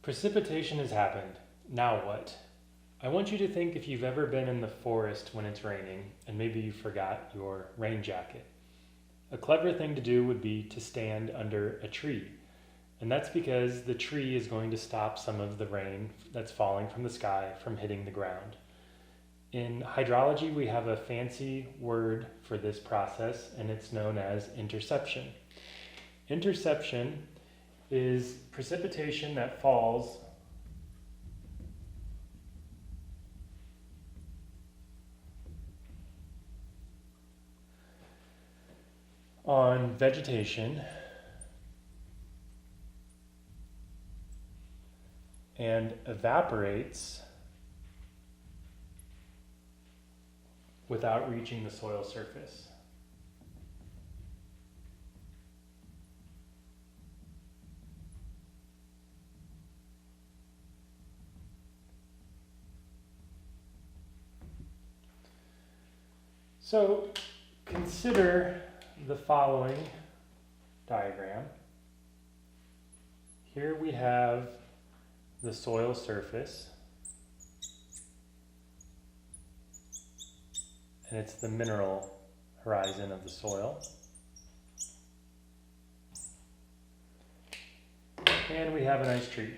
Precipitation has happened. Now what? I want you to think if you've ever been in the forest when it's raining and maybe you forgot your rain jacket. A clever thing to do would be to stand under a tree. And that's because the tree is going to stop some of the rain that's falling from the sky from hitting the ground. In hydrology, we have a fancy word for this process, and it's known as interception. Interception is precipitation that falls on vegetation and evaporates without reaching the soil surface. So consider the following diagram. Here we have the soil surface, and it's the mineral horizon of the soil. And we have a nice tree.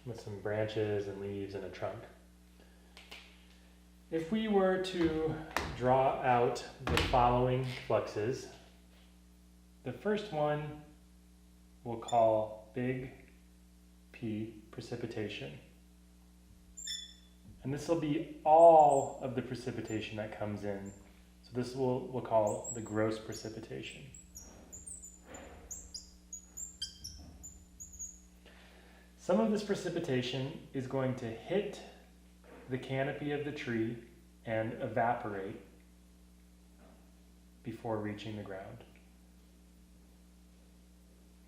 With some branches and leaves and a trunk. If we were to draw out the following fluxes, the first one we'll call big P, precipitation. And this will be all of the precipitation that comes in. So this we'll call the gross precipitation. Some of this precipitation is going to hit the canopy of the tree and evaporate before reaching the ground.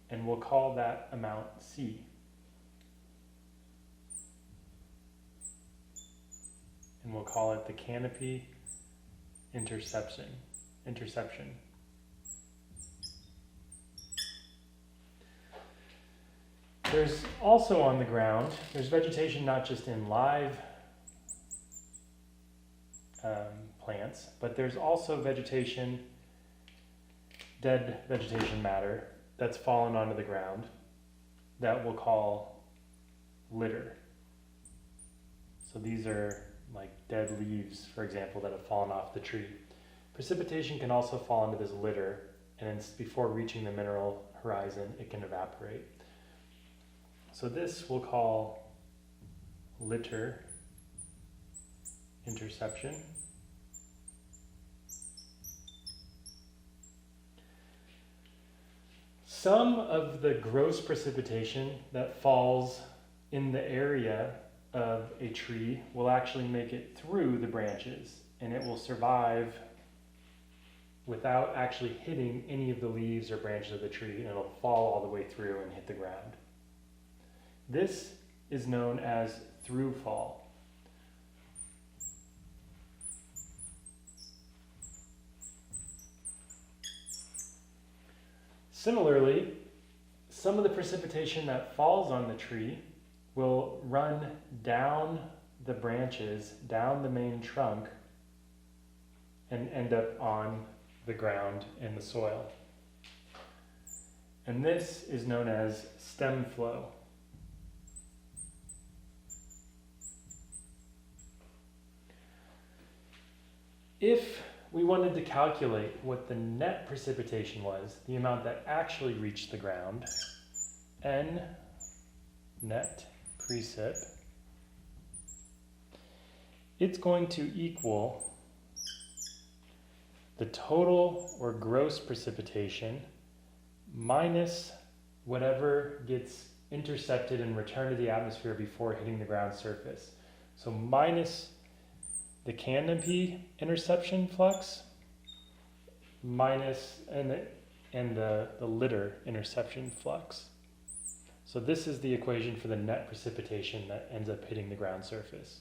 And we'll call that amount C. And we'll call it the canopy interception. There's also on the ground, there's vegetation not just in live plants, but there's also vegetation, dead vegetation matter, that's fallen onto the ground that we'll call litter. So these are like dead leaves, for example, that have fallen off the tree. Precipitation can also fall into this litter, and before reaching the mineral horizon, it can evaporate. So this we'll call litter interception. Some of the gross precipitation that falls in the area of a tree will actually make it through the branches, and it will survive without actually hitting any of the leaves or branches of the tree, and it'll fall all the way through and hit the ground. This is known as through fall. Similarly, some of the precipitation that falls on the tree will run down the branches, down the main trunk, and end up on the ground in the soil. And this is known as stem flow. If we wanted to calculate what the net precipitation was, the amount that actually reached the ground, N net precip, it's going to equal the total or gross precipitation minus whatever gets intercepted and returned to the atmosphere before hitting the ground surface. So minus the canopy interception flux minus and the litter interception flux. So this is the equation for the net precipitation that ends up hitting the ground surface.